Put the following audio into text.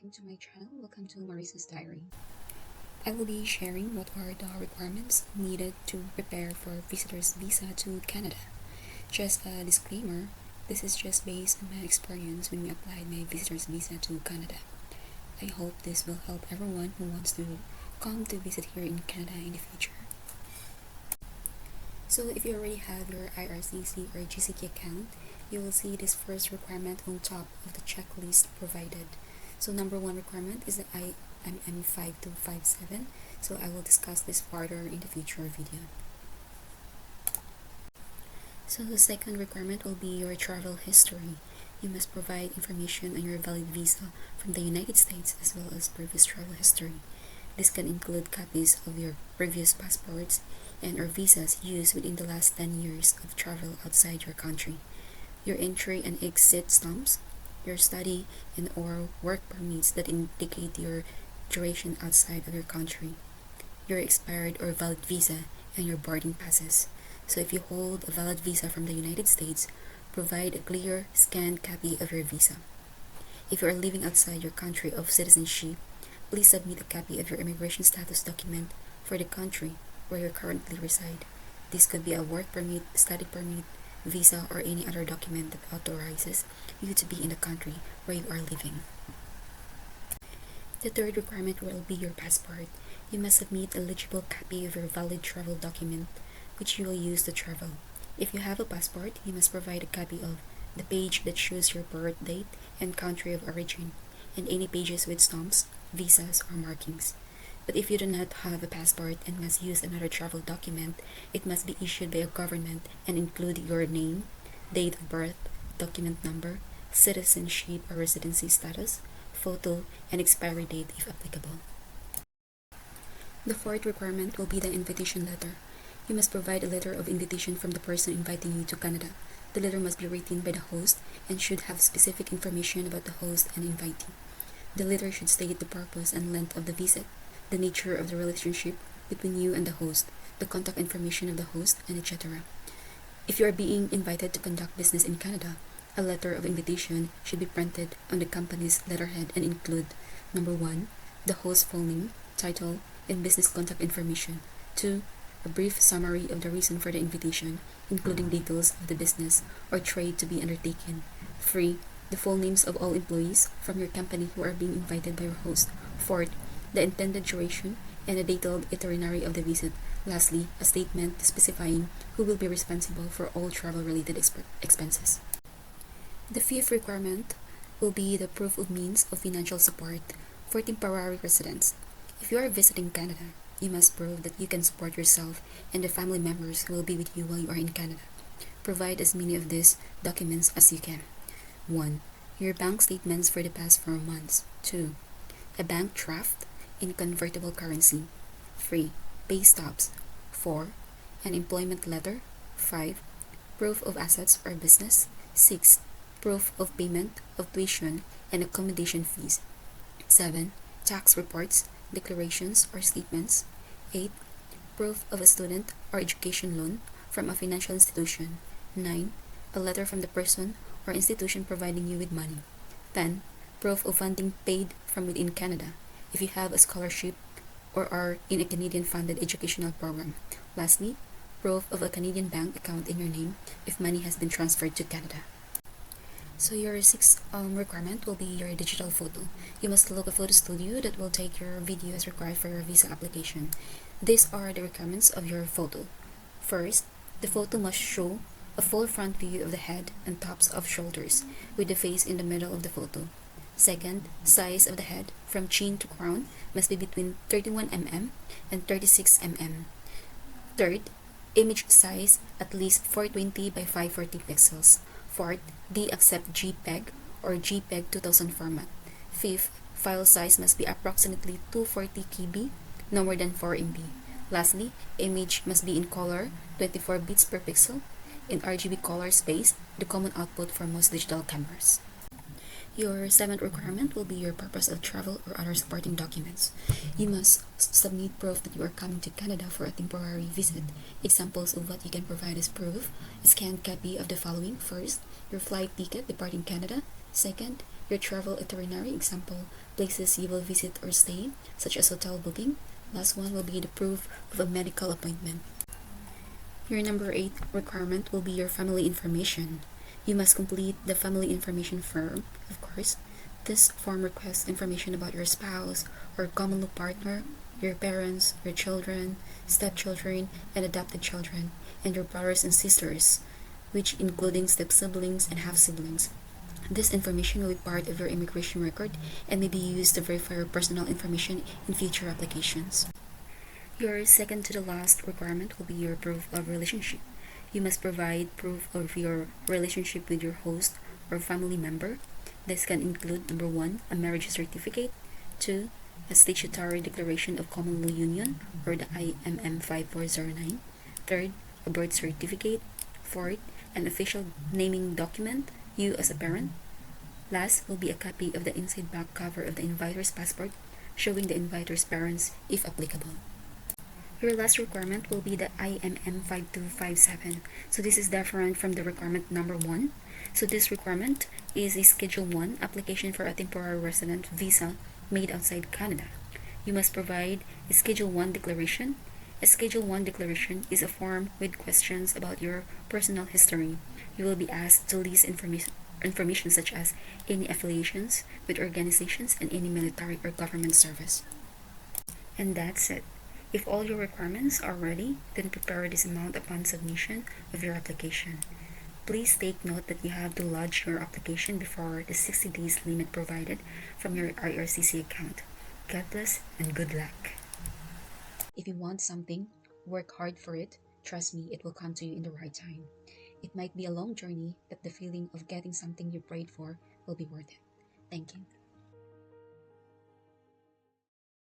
welcome to my channel. Welcome to Marissa's Diary. I will be sharing what are the requirements needed to prepare for visitor's visa to Canada. Just a disclaimer, this is just based on my experience when we applied my visitor's visa to Canada. I hope this will help everyone who wants to come to visit here in Canada in the future. So if you already have your IRCC or GCK account, you will see this first requirement on top of the checklist provided. So number one requirement is the IMM 5257. So I will discuss this further in the future video. So the second requirement will be your travel history. You must provide information on your valid visa from the United States as well as previous travel history. This can include copies of your previous passports and or visas used within the last 10 years of travel outside your country, your entry and exit stamps, your study and or work permits that indicate your duration outside of your country, your expired or valid visa, and your boarding passes. So if you hold a valid visa from the United States, provide a clear, scanned copy of your visa. If you are living outside your country of citizenship, please submit a copy of your immigration status document for the country where you currently reside. This could be a work permit, study permit, visa, or any other document that authorizes you to be in the country where you are living. The third requirement will be your passport. You must submit a legible copy of your valid travel document which you will use to travel. If you have a passport, you must provide a copy of the page that shows your birth date and country of origin, and any pages with stamps, visas, or markings. But if you do not have a passport and must use another travel document, it must be issued by a government and include your name, date of birth, document number, citizenship or residency status, photo, and expiry date if applicable. The fourth requirement will be the invitation letter. You must provide a letter of invitation from the person inviting you to Canada. The letter must be written by the host and should have specific information about the host and invitee. The letter should state the purpose and length of the visit, the nature of the relationship between you and the host, the contact information of the host, and etc. If you are being invited to conduct business in Canada, a letter of invitation should be printed on the company's letterhead and include number 1, the host's full name, title, and business contact information. 2, a brief summary of the reason for the invitation, including details of the business or trade to be undertaken. 3, the full names of all employees from your company who are being invited by your host. 4, the intended duration and a detailed itinerary of the visit. Lastly, a statement specifying who will be responsible for all travel-related expenses. The fifth requirement will be the proof of means of financial support for temporary residents. If you are visiting Canada, you must prove that you can support yourself and the family members who will be with you while you are in Canada. Provide as many of these documents as you can. 1, your bank statements for the past 4 months. 2, a bank draft in convertible currency. 3, pay stubs. 4, an employment letter. 5, proof of assets or business. 6, proof of payment of tuition and accommodation fees. 7, tax reports, declarations or statements. 8, proof of a student or education loan from a financial institution. 9, a letter from the person or institution providing you with money. 10, proof of funding paid from within Canada if you have a scholarship or are in a Canadian-funded educational program. Lastly, proof of a Canadian bank account in your name if money has been transferred to Canada. So your sixth requirement will be your digital photo. You must look a photo studio that will take your video as required for your visa application. These are the requirements of your photo. First, the photo must show a full front view of the head and tops of shoulders with the face in the middle of the photo. Second, size of the head from chin to crown must be between 31 mm and 36 mm. Third, image size at least 420 by 540 pixels. Fourth, they accept JPEG or JPEG 2000 format. Fifth, file size must be approximately 240 KB, no more than 4 MB. Lastly, image must be in color, 24 bits per pixel, in RGB color space, the common output for most digital cameras. Your seventh requirement will be your purpose of travel or other supporting documents. You must submit proof that you are coming to Canada for a temporary visit. Examples of what you can provide as proof: a scanned copy of the following. First, your flight ticket departing Canada. Second, your travel itinerary, example, places you will visit or stay, such as hotel booking. Last one will be the proof of a medical appointment. Your number 8 requirement will be your family information. You must complete the family information form, of course. This form requests information about your spouse or common law partner, your parents, your children, stepchildren, and adopted children, and your brothers and sisters, which including step siblings and half siblings. This information will be part of your immigration record and may be used to verify your personal information in future applications. Your second to the last requirement will be your proof of relationship. You must provide proof of your relationship with your host or family member. This can include number 1, a marriage certificate, 2, a statutory declaration of common law union or the IMM 5409, third, a birth certificate, fourth, an official naming document, you as a parent. Last will be a copy of the inside back cover of the inviter's passport showing the inviter's parents if applicable. Your last requirement will be the IMM 5257. So this is different from the requirement number 1. So this requirement is a Schedule 1 application for a temporary resident visa made outside Canada. You must provide a Schedule 1 declaration. A Schedule 1 declaration is a form with questions about your personal history. You will be asked to list information such as any affiliations with organizations and any military or government service. And that's it. If all your requirements are ready, then prepare this amount upon submission of your application. Please take note that you have to lodge your application before the 60 days limit provided from your IRCC account. God bless and good luck. If you want something, work hard for it. Trust me, it will come to you in the right time. It might be a long journey, but the feeling of getting something you prayed for will be worth it. Thank you.